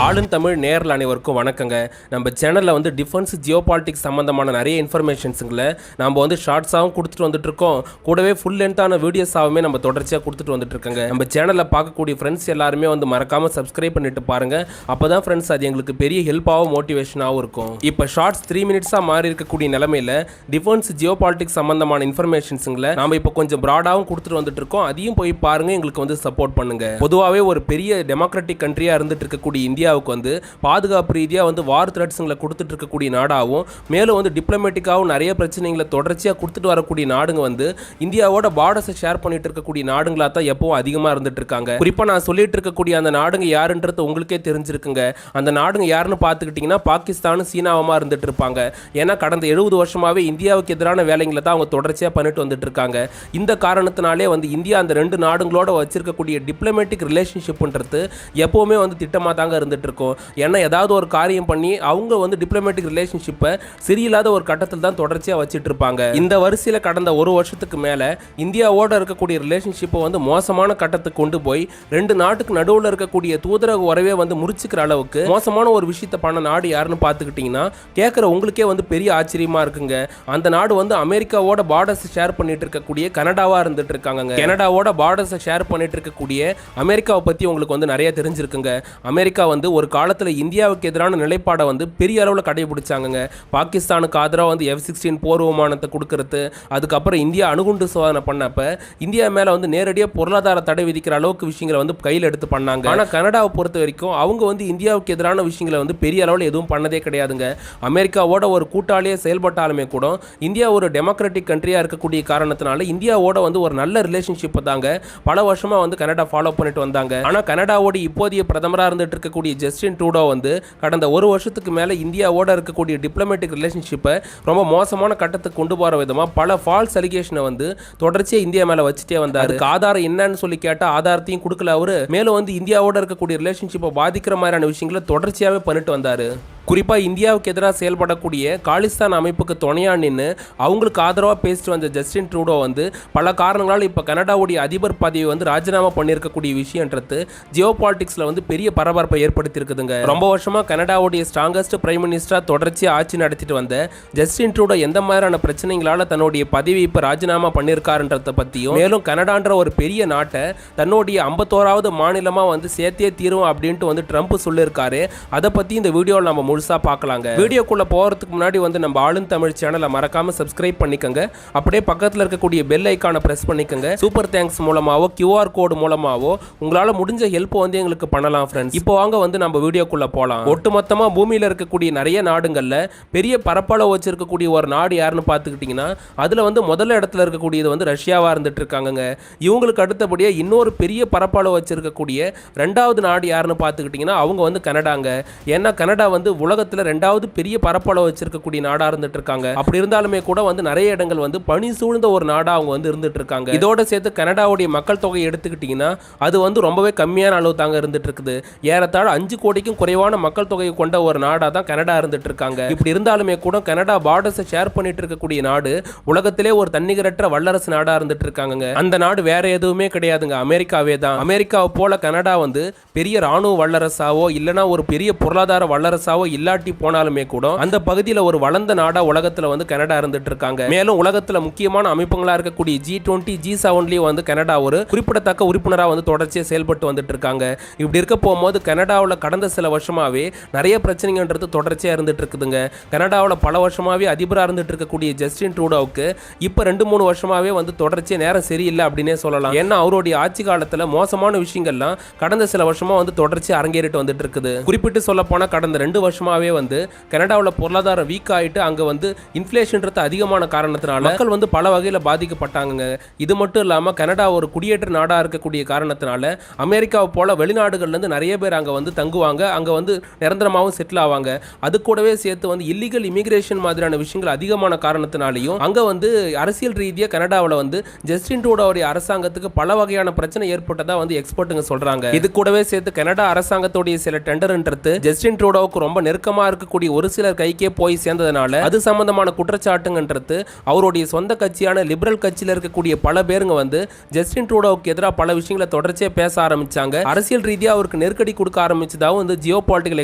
ஆளும் தமிழ் நேரில் அனைவருக்கும் வணக்கங்க. நம்ம சேனலில் வந்து டிஃபென்ஸ் ஜியோபாலிட்டிக்ஸ் சம்மந்தமான நிறைய இன்ஃபர்மேஷன்ஸுங்களை நம்ம வந்து ஷார்ட்ஸாகவும் கொடுத்துட்டு வந்துட்டு இருக்கோம். கூடவே ஃபுல் லென்த்தான வீடியோஸாகவுமே நம்ம தொடர்ச்சியாக கொடுத்துட்டு வந்துட்டு இருக்கோங்க. நம்ம சேனலில் பார்க்கக்கூடிய ஃப்ரெண்ட்ஸ் எல்லாருமே வந்து மறக்காமல் சப்ஸ்கிரைப் பண்ணிட்டு பாருங்கள். அப்போ தான் ஃப்ரெண்ட்ஸ் அது எங்களுக்கு பெரிய ஹெல்ப்பாகவும் மோட்டிவேஷனாகவும் இருக்கும். இப்போ ஷார்ட்ஸ் 3 மினிட்ஸாக மாறி இருக்கக்கூடிய நிலமையில் டிஃபென்ஸ் ஜியோபாலிட்டிக்ஸ் சம்மந்தமான இன்ஃபர்மேஷன்ஸுங்களை நம்ம இப்போ கொஞ்சம் ப்ராடாகவும் கொடுத்துட்டு வந்துட்டு இருக்கோம். அதையும் போய் பாருங்கள், எங்களுக்கு வந்து சப்போர்ட் பண்ணுங்கள். பொதுவாகவே ஒரு பெரிய டெமோக்ராட்டிக் கண்ட்ரியாக இருந்துட்டு இருக்கக்கூடிய இந்தியாவுக்கு வந்து பாதுகாப்பு ரீதியாக வந்து வார் த்ரெட்ஸுங்களை கொடுத்துட்டு இருக்கக்கூடிய நாடாகவும் மேலும் வந்து டிப்ளமேட்டிக்காகவும் நிறைய பிரச்சனைகளை தொடர்ச்சியாக கொடுத்துட்டு வரக்கூடிய நாடுங்க வந்து இந்தியாவோட பார்டர்ஸை ஷேர் பண்ணிட்டு இருக்கக்கூடிய நாடுங்களாக தான் எப்பவும் அதிகமாக இருந்துட்டு இருக்காங்க. குறிப்பாக நான் சொல்லிட்டு இருக்கக்கூடிய அந்த நாடுங்க யாருன்றது உங்களுக்கே தெரிஞ்சிருக்குங்க. அந்த நாடுங்க யாருன்னு பார்த்துக்கிட்டிங்கன்னா பாகிஸ்தானும் சீனாவுமா இருந்துட்டு இருப்பாங்க. ஏன்னா கடந்த 70 வருஷமாகவே இந்தியாவுக்கு எதிரான வேலைங்களை தான் அவங்க தொடர்ச்சியாக பண்ணிட்டு வந்துட்டு இருக்காங்க. இந்த காரணத்தினாலே வந்து இந்தியா அந்த 2 நாடுகளோட வச்சிருக்கக்கூடிய டிப்ளமேட்டிக் ரிலேஷன்ஷிப்ன்றது எப்போவுமே வந்து திட்டமாக தாங்க இருந்துட்டு இருக்கும். ஏன்னா ஏதாவது ஒரு காரியம் பண்ணி அவங்க வந்து டிப்ளமேட்டிக் ரிலேஷன்ஷிப்பை சரியில்லாத ஒரு கட்டத்தில் தான் தொடர்ச்சியாக வச்சுட்டு இருப்பாங்க. இந்த வரிசையில் கடந்த 1 வருஷத்துக்கு மேலே இந்தியாவோட இருக்கக்கூடிய ரிலேஷன்ஷிப்பை வந்து மோசமான கட்டத்துக்கு கொண்டு போய் 2 நாட்டுக்கு நடுவில் இருக்கக்கூடிய தூதரக உறவே வந்து முறிச்சுக்கிற அளவுக்கு மோசமான ஒரு விஷயத்தை பண்ண நாடு யாருன்னு பார்த்துக்கிட்டிங்கன்னா கேட்குற உங்களுக்கே வந்து பெரிய ஆச்சரியமாக இருக்குங்க. அந்த நாடு வந்து அமெரிக்காவோட பார்டர்ஸ் ஷேர் பண்ணிட்டு இருக்கக்கூடிய கனடாவாக இருந்துட்டு இருக்காங்க. கனடாவோட பார்டர்ஸை ஷேர் பண்ணிட்டு இருக்கக்கூடிய அமெரிக்காவை பற்றி உங்களுக்கு வந்து நிறைய தெரிஞ்சிருக்குங்க. அமெரிக்கா வந்து ஒரு காலத்தில் இந்தியாவுக்கு எதிரான நிலைப்பாடை வந்து பெரிய அளவில் கடைபிடிச்சாங்க. பாகிஸ்தானுக்கு ஆதரவாக வந்து F-16 போர் விமானத்தை கொடுக்கறது, அதுக்கப்புறம் இந்தியா அணுகுண்டு சோதனை பண்ணப்ப இந்தியா மேலே வந்து நேரடியாக பொருளாதார தடை விதிக்கிற அளவுக்கு விஷயங்களை வந்து கையில் எடுத்து பண்ணாங்க. ஆனால் கனடாவை பொறுத்த வரைக்கும் அவங்க வந்து இந்தியாவுக்கு எதிரான விஷயங்களை வந்து பெரிய அளவில் எதுவும் பண்ணதே கிடையாதுங்க. அமெரிக்காவோட ஒரு கூட்டாளியே செயல்பட்டாலுமே கூட இந்தியா ஒரு டெமோக்ராட்டிக் கண்ட்ரியாக இருக்கக்கூடிய காரணத்தினால இந்தியாவோட வந்து ஒரு நல்ல ரிலேஷன்ஷிப்பை தாங்க பல வருஷமாக வந்து கனடா ஃபாலோ பண்ணிட்டு வந்தாங்க. ஆனால் கனடாவோட இப்போதைய பிரதமராக இருந்துட்டு இருக்கக்கூடிய ஜஸ்டின் ட்ரூடோ வந்து கடந்த 1 வருஷத்துக்கு மேலே இந்தியாவோட இருக்கக்கூடிய டிப்ளமேட்டிக் ரிலேஷன்ஷிப்பை ரொம்ப மோசமான கட்டத்துக்கு கொண்டு போகிற விதமாக பல ஃபால்ஸ் அலிகேஷனை வந்து தொடர்ச்சியாக இந்தியா மேலே வச்சுட்டே வந்தார். அதுக்கு ஆதாரம் என்னன்னு சொல்லி கேட்டால் ஆதாரத்தையும் கொடுக்கல அவரு. மேலும் வந்து இந்தியாவோட இருக்கக்கூடிய ரிலேஷன்ஷிப்பை பாதிக்கிற மாதிரியான விஷயங்களை தொடர்ச்சியாகவே பண்ணிட்டு வந்தார். குறிப்பாக இந்தியாவுக்கு எதிராக செயல்படக்கூடிய காலிஸ்தான் அமைப்புக்கு துணையா நின்று அவங்களுக்கு ஆதரவாக பேசிட்டு வந்த ஜஸ்டின் ட்ரூடோ வந்து பல காரணங்களால் இப்போ கனடாவுடைய அதிபர் பதவியை வந்து ராஜினாமா பண்ணியிருக்கக்கூடிய விஷயன்றது ஜியோ பாலிட்டிக்ஸில் வந்து பெரிய பரபரப்பை ஏற்படுத்தியிருக்குதுங்க. ரொம்ப வருஷமாக கனடாவுடைய ஸ்ட்ராங்கஸ்ட் பிரைம் மினிஸ்டராக தொடர்ச்சியாக ஆட்சி நடத்திட்டு வந்த ஜஸ்டின் ட்ரூடோ எந்த மாதிரியான பிரச்சனைகளால் தன்னுடைய பதவி இப்போ ராஜினாமா பண்ணியிருக்காருன்றதை பற்றியும் மேலும் கனடான்ற ஒரு பெரிய நாட்டை தன்னுடைய 51வது மாநிலமாக வந்து சேர்த்தே தீரும் அப்படின்ட்டு வந்து ட்ரம்ப் சொல்லியிருக்காரு. அதை பற்றி இந்த வீடியோவில் நம்ம பார்க்கலாங்க. வீடியோக்குள்ள போறதுக்கு முன்னாடி வந்து நம்ம ஆளும் தமிழ் சேனலை மறக்காம சப்ஸ்கிரைப் பண்ணிக்கங்க. அப்படியே பக்கத்தில் இருக்கக்கூடிய பெல் ஐக்கானை பிரஸ் பண்ணிக்கங்க. சூப்பர் தேங்க்ஸ் மூலமாவோ QR கோடு மூலமாவோ உங்களால முடிஞ்ச ஹெல்ப் வந்து எங்களுக்கு பண்ணலாம் ஃப்ரெண்ட்ஸ். இப்போ வாங்க வந்து நம்ம வீடியோக்குள்ள போலாம். ஒட்டுமொத்தமா பூமியில இருக்கக்கூடிய நிறைய நாடுகள்ல பெரிய பரப்பளவு வச்சிருக்கக்கூடிய ஒரு நாடு யாருன்னு பார்த்துக்கிட்டீங்கன்னா அதுல வந்து முதல்ல இடத்துல இருக்கக்கூடியது வந்து ரஷ்யாவா இருந்துட்டு இருக்காங்க. இவங்களுக்கு அடுத்தபடியா இன்னொரு பெரிய பரப்பளவு வச்சிருக்கக்கூடிய 2வது நாடு யாருன்னு பார்த்துக்கிட்டீங்கன்னா அவங்க வந்து கனடாங்க. ஏன்னா கனடா வந்து உலகத்துல 2வது பெரிய பரப்பளவு வச்சிருக்கக்கூடிய நாடா இருந்துட்டு இருக்காங்க. அப்படி இருந்தாலுமே கூட வந்து நிறைய இடங்கள் வந்து பனி சூழ்ந்த ஒரு நாடா அவங்க வந்து இருந்துட்டு இருக்காங்க. இதோட சேர்த்து கனடாவுடைய மக்கள் தொகை எடுத்துக்கிட்டீங்கன்னா அது வந்து ரொம்பவே கம்மியான அளவு தாங்க இருந்துட்டு இருக்குது. ஏறத்தாழ 5 கோடிக்கும் குறைவான மக்கள் தொகையை கொண்ட ஒரு நாடா தான் கனடா இருந்துட்டு இருக்காங்க. இப்படி இருந்தாலுமே கூட கனடா பார்டர்ஸை ஷேர் பண்ணிட்டு இருக்கக்கூடிய நாடு உலகத்திலே ஒரு தன்னிகரற்ற வல்லரசு நாடா இருந்துட்டு இருக்காங்க. அந்த நாடு வேற எதுவுமே கிடையாதுங்க, அமெரிக்காவே தான். அமெரிக்காவை போல கனடா வந்து பெரிய ராணுவ வல்லரசாவோ இல்லைன்னா ஒரு பெரிய பொருளாதார வல்லரசாவோ இல்லாட்டி போனாலுமே கூட அந்த பகுதியில் ஒரு வளர்ந்த நாடா உலகத்துல வந்து கனடா இருந்துட்டு இருக்காங்க. மேலும் உலகத்துல முக்கியமான அமைப்புகளா இருக்கக்கூடிய G20 G7 வந்து கனடா ஒரு குறிப்பிடத்தக்க உறுப்பினராக வந்து தொடர்ச்சியாக செயல்பட்டு வந்துட்டு இருக்காங்க. இப்படி இருக்க போகும்போது கனடாவில் கடந்த சில வருஷமாவே நிறைய பிரச்சனைகள்ன்றது தொடர்ச்சியா இருந்துட்டு இருக்குதுங்க. கனடாவில் பல வருஷமாவே அதிபராக இருந்துட்டு இருக்கக்கூடிய ஜஸ்டின் ட்ரூடோவுக்கு இப்போ 2-3 வருஷமாவே வந்து தொடர்ச்சியாக நேரம் சரியில்லை அப்படின்னே சொல்லலாம். ஏன்னா அவருடைய ஆட்சி காலத்துல மோசமான விஷயங்கள்லாம் கடந்த சில வருஷமா வந்து தொடர்ச்சியாக அரங்கேறிட்டு வந்துட்டு இருக்குது. குறிப்பிட்டு சொல்ல போனா கடந்த 2 வருஷமாவே வந்து கனடாவில் பொருளாதாரம் வீக் ஆகிட்டு அங்கே வந்து இன்ஃப்ளேஷன்றது அதிகமான காரணத்தினால மக்கள் வந்து பல வகையில் பாதிக்கப்பட்டாங்க. இது மட்டும் இல்லாமல் கனடா ஒரு குடியேற்ற நாடாக இருக்கக்கூடிய காரணத்தினால அமெரிக்காவை போல வெளிநாடுகள்லேருந்து நிறைய பேர் அங்கே வந்து தங்குவாங்க, அங்கே வந்து நிரந்தரமாகவும் செட்டில் ஆவாங்க. அது கூடவே சேர்த்து வந்து இல்லீகல் இமிகிரேஷன் மாதிரியான விஷயங்கள் அதிகமான காரணத்தினாலையும் அங்கே வந்து அரசியல் ரீதியாக கனடாவில் வந்து ஜஸ்டின் ட்ரூடோவுடைய அரசாங்கத்துக்கு பல வகையான பிரச்சனை ஏற்பட்டதாக வந்து எக்ஸ்பர்ட்டுங்க சொல்கிறாங்க. இது கூடவே சேர்த்து கனடா அரசாங்கத்துடைய சில டெண்டர்ன்றது ஜஸ்டின் ட்ரூடோவுக்கு ரொம்ப நெருக்கமா இருக்கக்கூடிய ஒரு சிலர் கைக்கே போய் சேர்ந்ததனால அது சம்பந்தமான குற்றச்சாட்டுங்கன்றது அவருடைய சொந்த கட்சியான லிபரல் கட்சியில் இருக்கக்கூடிய பல பேருங்க வந்து ஜஸ்டின் ட்ரூடோவுக்கு எதிராக பல விஷயங்களை தொடர்ச்சியா பேச ஆரம்பிச்சாங்க. அரசியல் ரீதியா அவருக்கு நெருக்கடி கொடுக்க ஆரம்பிச்சதாவும் வந்து ஜியோ பாலிட்டிக்கல்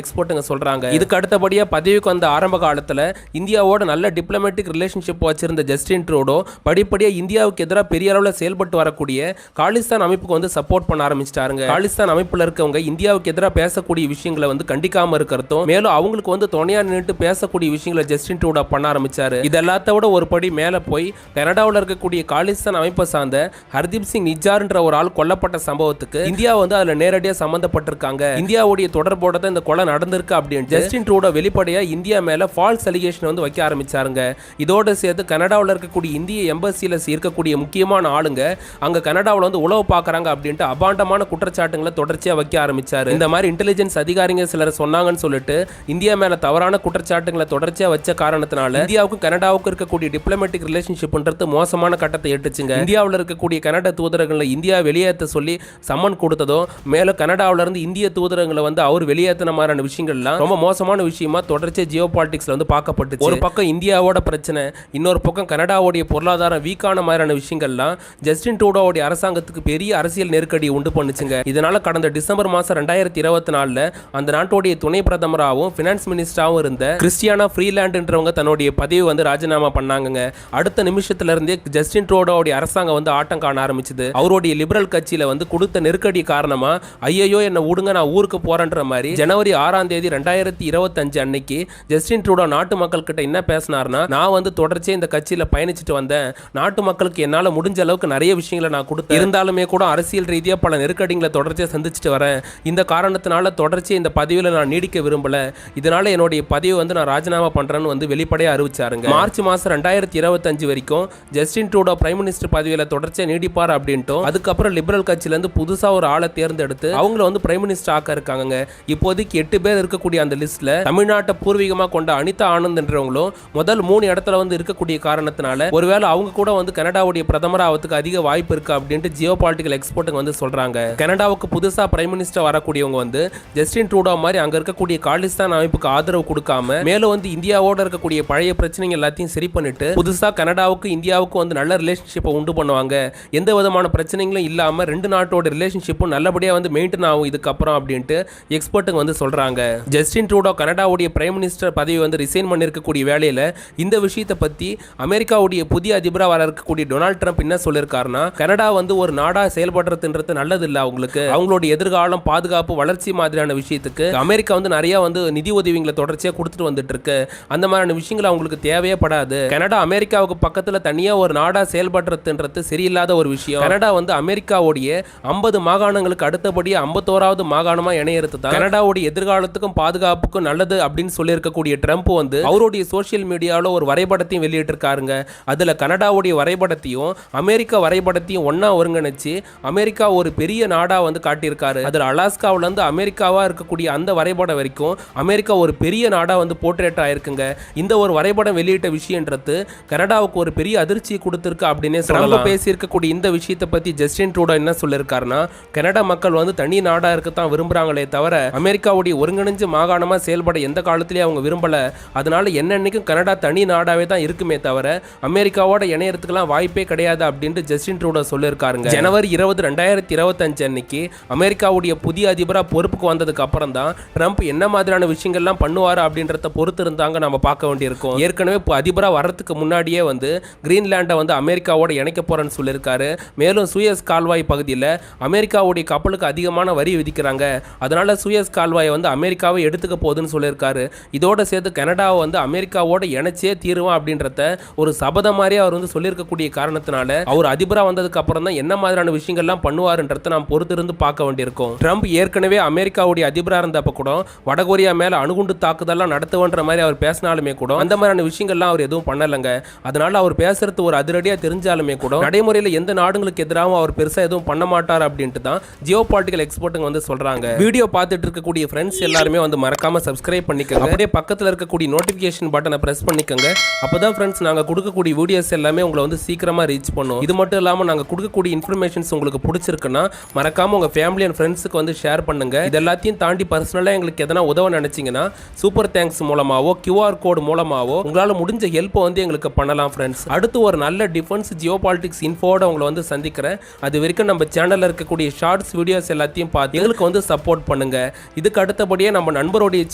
எக்ஸ்பர்ட்டுங்க சொல்றாங்க. இதுக்கு அடுத்தபடியா பதவிக்கு வந்த ஆரம்ப காலத்துல இந்தியாவோட நல்ல டிப்ளமேட்டிக் ரிலேஷன்ஷிப் வச்சிருந்த ஜஸ்டின் ட்ரூடோ படிப்படியா இந்தியாவுக்கு எதிராக பெரிய அளவில் செயல்பட்டு வரக்கூடிய காலிஸ்தான் அமைப்புக்கு வந்து சப்போர்ட் பண்ண ஆரம்பிச்சிட்டாருங்க. காலிஸ்தான் அமைப்புல இருக்கவங்க இந்தியாவுக்கு எதிராக பேசக்கூடிய விஷயங்களை வந்து கண்டிக்காம இருக்கிறதும் மேலும் அவங்களுக்கு வந்து துணையா நின்று பேசக்கூடிய விஷயங்களை ஜஸ்டின் ட்ரூடோ பண்ண ஆரம்பிச்சாரு. இது எல்லாத்தோட ஒரு படி மேல போய் கனடாவில் இருக்கக்கூடிய காலிஸ்தான் அமைப்பை சார்ந்த ஹர்தீப் சிங் நிஜார்ன்ற ஒரு ஆள் கொல்லப்பட்ட சம்பவத்துக்கு இந்தியா வந்து அதுல நேரடியாக சம்பந்தப்பட்டிருக்காங்க. இந்தியாவுடைய தொடர்போட தான் இந்த கொலை நடந்திருக்கு அப்படின்னு ஜஸ்டின் ட்ரூடோ வெளிப்படையா இந்தியா மேல ஃபால்ஸ் அலிகேஷன் வந்து வைக்க ஆரம்பிச்சாருங்க. இதோட சேர்த்து கனடாவில் இருக்கக்கூடிய இந்திய எம்பசியில இருக்கக்கூடிய முக்கியமான ஆளுங்க அங்க கனடாவில் வந்து உளவு பார்க்கறாங்க அப்படின்ட்டு அபாண்டமான குற்றச்சாட்டுகளை தொடர்ச்சியா வைக்க ஆரம்பிச்சாரு. இந்த மாதிரி இன்டெலிஜென்ஸ் அதிகாரிங்க சிலர் சொன்னாங்கன்னு சொல்லிட்டு இந்தியா மேல தவறான குற்றச்சாட்டுகளை தொடர்ச்சியா வச்ச காரணத்தினால இந்தியாவுக்கும் கனடாவுக்கும் இருக்கக்கூடிய டிப்ளமேட்டிக் ரிலேஷன்ஷிப்ன்றது மோசமான கட்டத்தை எட்டுச்சுங்க. இந்தியாவில் இருக்கக்கூடிய கனடா தூதரகங்களை இந்தியா வெளியேற்ற சொல்லி சம்மன் கொடுத்ததும் மேலும் கனடாவில இருந்து இந்திய தூதரகங்களை வந்து அவர் வெளியேற்றின மாதிரியான விஷயங்கள்லாம் ரொம்ப மோசமான விஷயமா தொடர்ச்சியா ஜியோ பாலிட்டிக்ஸ்ல வந்து பார்க்கப்பட்டுச்சு. ஒரு பக்கம் இந்தியாவோட பிரச்சனை, இன்னொரு பக்கம் கனடாவுடைய பொருளாதாரம் வீக்கான மாதிரியான விஷயங்கள்லாம் ஜஸ்டின் ட்ரூடோவுடைய அரசாங்கத்துக்கு பெரிய அரசியல் நெருக்கடி உண்டு பண்ணுச்சுங்க. இதனால கடந்த டிசம்பர் மாசம் 2024 அந்த நாட்டுடைய துணை பிரதமராகவும் பினான்ஸ் மினிஸ்டராகவும் இருந்த கிறிஸ்டியானா ஃப்ரீலாண்ட்ன்றவங்க தன்னுடைய பதவி வந்து ராஜினாமா பண்ணாங்க. அடுத்த நிமிஷத்துல இருந்தே ஜஸ்டின் ட்ரூடோவுடைய அரசாங்கம் வந்து ஆட்டம் காண ஆரம்பிச்சது. அவருடைய லிபரல் கட்சியில வந்து கொடுத்த நெருக்கடி காரணமா ஐயோ என்ன விடுங்க நான் ஊருக்கு போறேன்ற மாதிரி ஜனவரி 6 2025 அன்னைக்கு ஜஸ்டின் ட்ரூடோ நாட்டு மக்கள் கிட்ட என்ன பேசினார்னா, நான் வந்து தொடர்ச்சியா இந்த கட்சியில பயணிச்சுட்டு வந்தேன், நாட்டு மக்களுக்கு என்னால முடிஞ்ச அளவுக்கு நிறைய விஷயங்களை நான் கொடுத்தேன், இருந்தாலுமே கூட அரசியல் ரீதியா பல நெருக்கடிகளை தொடர்ச்சியா சந்திச்சுட்டு வரேன், இந்த காரணத்தினால தொடர்ச்சியா இந்த பதவியில நான் நீடிக்க விரும்பல, இதனால என்னுடைய பதவி வந்து நான் ராஜினாமா பண்றேன்னு வந்து வெளிப்படையா அறிவிச்சாருங்க. மார்ச் மாசம் 2025 வரைக்கும் ஜஸ்டின் ட்ரூடோ பிரைம் மினிஸ்டர் பதவியில தொடர்ச்சியா நீடிப்பார் அப்படின்ட்டு அதுக்கப்புறம் லிபரல் கட்சியில இருந்து புதுசா ஒரு ஆளை தேர்ந்தெடுத்து அவங்கள வந்து பிரைம் மினிஸ்டர் ஆக்க இருக்காங்க. இப்போதைக்கு 8 பேர் இருக்கக்கூடிய அந்த லிஸ்ட்ல தமிழ்நாட்டை பூர்வீகமா கொண்ட அனிதா ஆனந்த் என்றவங்களும் முதல் 3 இடத்துல வந்து இருக்கக்கூடிய காரணத்தினால ஒருவேளை அவங்க கூட வந்து கனடாவுடைய பிரதமர் ஆவதுக்கு அதிக வாய்ப்பு இருக்கு அப்படின்ட்டு ஜியோ பாலிட்டிக்கல் எக்ஸ்பர்ட்டுங்க வந்து சொல்றாங்க. கனடாவுக்கு புதுசா பிரைம் மினிஸ்டர் வரக்கூடியவங்க வந்து ஜஸ்டின் ட்ரூடோ மாதிரி அங்க இருக்கக்கூடிய காலிஸ்தான் அமைப்புக்கு ஆதரவு கொடுக்காம மேலும் வந்து இந்தியாவோட இருக்கக்கூடிய பழைய பிரச்சனைகள் எல்லாத்தையும் சரி பண்ணிட்டு புதுசா கனடாவுக்கு இந்தியாவுக்கு வந்து நல்ல ரிலேஷன்ஷிப்பை உண்டு பண்ணுவாங்க, எந்த விதமான பிரச்சனைகளும் இல்லாம ரெண்டு நாட்டோட ரிலேஷன்ஷிப்பும் நல்லபடியா வந்து மெயின்டைன் ஆகும் இதுக்கப்புறம் அப்படின்ட்டு எக்ஸ்பர்ட்டுங்க வந்து சொல்றாங்க. ஜஸ்டின் ட்ரூடோ கனடாவுடைய பிரைம் மினிஸ்டர் பதவி வந்து ரிசைன் பண்ணிருக்கக்கூடிய வேலையில இந்த விஷயத்தை பத்தி அமெரிக்காவுடைய புதிய அதிபராக வர இருக்கக்கூடிய டொனால்ட் ட்ரம்ப் என்ன சொல்லியிருக்காருன்னா, கனடா வந்து ஒரு நாடா செயல்படுறதுன்றது நல்லது இல்ல, அவங்களுக்கு அவங்களுடைய எதிர்காலம் பாதுகாப்பு வளர்ச்சி மாதிரியான விஷயத்துக்கு அமெரிக்கா வந்து நிறைய வந்து நிதி உதவிகளை தொடர்ச்சியா கொடுத்துட்டு வந்துட்டு இருக்கு, அந்த மாதிரியான விஷயங்கள் அவங்களுக்கு தேவையே படாது, கனடா அமெரிக்காவுக்கு பக்கத்துல தனியா ஒரு நாடா செயல்படுறதுன்றது சரியில்லாத ஒரு விஷயம், கனடா வந்து அமெரிக்காவுடைய 50 மாகாணங்களுக்கு அடுத்தபடியே 51வது மாகாணமா இணையறது தான் கனடாவுடைய எதிர்காலத்துக்கும் பாதுகாப்புக்கும் நல்லது அப்படின்னு சொல்லி இருக்கக்கூடிய ட்ரம்ப் வந்து அவருடைய சோசியல் மீடியாவில் ஒரு வரைபடத்தையும் வெளியிட்டிருக்காருங்க. அதுல கனடாவுடைய வரைபடத்தையும் அமெரிக்கா வரைபடத்தையும் ஒன்னா ஒருங்கிணைச்சு அமெரிக்கா ஒரு பெரிய நாடா வந்து காட்டியிருக்காரு. அதுல அலாஸ்காவில இருந்து அமெரிக்காவா இருக்கக்கூடிய அந்த வரைபடம் வரைக்கும் அமெரிக்கா ஒரு பெரிய நாடா வந்து போர்ட்ரேட் ஆயிருக்குங்க. இந்த ஒரு வரைபடம் வெளியிட்ட விஷயம்ன்றது கனடாவுக்கு ஒரு பெரிய அதிர்ச்சியை கொடுத்திருக்கு அப்படின்னே சொல்லலாம். பேசி இருக்கக்கூடிய இந்த விஷயத்தை பத்தி ஜஸ்டின் ட்ரூடோ என்ன சொல்லியிருக்காருன்னா, கனடா மக்கள் வந்து தனி நாடா இருக்கத்தான் விரும்புறாங்களே தவிர அமெரிக்காவுடைய ஒருங்கிணைஞ்ச மாகாணமா செயல்பட எந்த காலத்திலயும் அவங்க விரும்பல, அதனால என்னன்னைக்கும் கனடா தனி நாடாவே தான் இருக்குமே தவிர அமெரிக்காவோட இணையறதுக்கெல்லாம் வாய்ப்பே கிடையாது அப்படின்ட்டு ஜஸ்டின் ட்ரூடோ சொல்லியிருக்காருங்க. ஜனவரி 20 2025 அன்னைக்கு அமெரிக்காவுடைய புதிய அதிபரா பொறுப்புக்கு வந்ததுக்கு அப்புறம் தான் ட்ரம்ப் என்ன மாதிரியான விஷயங்கள்லாம் பண்ணுவாரு அப்படின்றத பொறுத்து இருந்தாங்க நம்ம பார்க்க வேண்டியிருக்கும். ஏற்கனவே அதிபரா வர்றதுக்கு முன்னாடியே வந்து கிரீன்லாண்டை வந்து அமெரிக்காவோட இணைக்க போறேன்னு சொல்லியிருக்காரு. மேலும் சூயஸ் கால்வாய் பகுதியில் அமெரிக்காவுடைய கப்பலுக்கு அதிகமான வரி விதிக்கிறாங்க, அதனால சூயஸ் கால்வாயை வந்து அமெரிக்காவை எடுத்துக்க போகுதுன்னு சொல்லியிருக்காரு. இதோட சேர்த்து கனடாவை வந்து அமெரிக்காவோட இணைச்சே தீருவான் அப்படின்றத ஒரு சபதம் மாதிரி அவர் வந்து சொல்லியிருக்கக்கூடிய காரணத்தினால அவர் அதிபராக வந்ததுக்கு அப்புறம் தான் என்ன மாதிரியான விஷயங்கள்லாம் பண்ணுவாருன்றத நாம் பொறுத்திருந்து பார்க்க வேண்டியிருக்கும். ட்ரம்ப் ஏற்கனவே அமெரிக்காவுடைய அதிபராக இருந்தப்ப கூட வடகொரியா மேல அணுகுண்டு தாக்குதல்லாம் நடத்துவன்ற மாதிரி அவர் பேசினாலுமே கூட அந்த மாதிரியான விஷயங்கள்லாம் அவர் எதுவும் பண்ணலங்க. அதனால அவர் பேசுறது ஒரு அதிரடியா தெரிஞ்சாலுமே கூட நடைமுறையில் எந்த நாடுகளுக்கு எதிராகவும் அவர் பெருசா எதுவும் பண்ண மாட்டார் அப்படின்ட்டு தான் ஜியோ பாலிட்டிக்கல் எக்ஸ்பர்ட்டுங்க வந்து சொல்றாங்க. வீடியோ பார்த்துட்டு இருக்கக்கூடிய ஃப்ரெண்ட்ஸ் எல்லாருமே வந்து மறக்காம சப்ஸ்கிரைப் பண்ணிக்கோங்க, அப்படியே பக்கத்தில் இருக்கக்கூடிய நோட்டிஃபிகேஷன் பட்டனை பிரஸ் பண்ணிக்கோங்க. அப்பதான் ஃப்ரெண்ட்ஸ் நாங்க கொடுக்கக்கூடிய வீடியோஸ் எல்லாமே உங்களை வந்து சீக்கிரமா ரீச் பண்ணும். இது மட்டும் இல்லாம நாங்க கொடுக்கக்கூடிய இன்ஃபர்மேஷன்ஸ் உங்களுக்கு பிடிச்சிருக்குன்னா மறக்காம உங்க ஃபேமிலி அண்ட் ஃப்ரெண்ட்ஸுக்கு வந்து ஷேர் பண்ணுங்க. இது எல்லாத்தையும் தாண்டி பர்சனலா எங்களுக்கு எதனா உதவ நினைச்சு நினச்சிங்கன்னா சூப்பர் தேங்க்ஸ் மூலமாவோ கியூஆர் கோடு மூலமாவோ உங்களால் முடிஞ்ச ஹெல்ப்பை வந்து எங்களுக்கு பண்ணலாம் ஃப்ரெண்ட்ஸ். அடுத்து ஒரு நல்ல டிஃபென்ஸ் ஜியோ பாலிட்டிக்ஸ் இன்ஃபோட உங்களை வந்து சந்திக்கிறேன். அது வரைக்கும் நம்ம சேனலில் இருக்கக்கூடிய ஷார்ட்ஸ் வீடியோஸ் எல்லாத்தையும் பார்த்து எங்களுக்கு வந்து சப்போர்ட் பண்ணுங்க. இதுக்கு அடுத்தபடியே நம்ம நண்பருடைய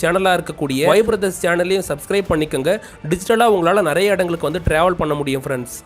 சேனலாக இருக்கக்கூடிய வை பிரதர்ஸ் சேனலையும் சப்ஸ்கிரைப் பண்ணிக்கோங்க. டிஜிட்டலாக உங்களால் நிறைய இடங்களுக்கு வந்து ட்ராவல் பண்ண முடியும் ஃப்ரெண்ட்ஸ்.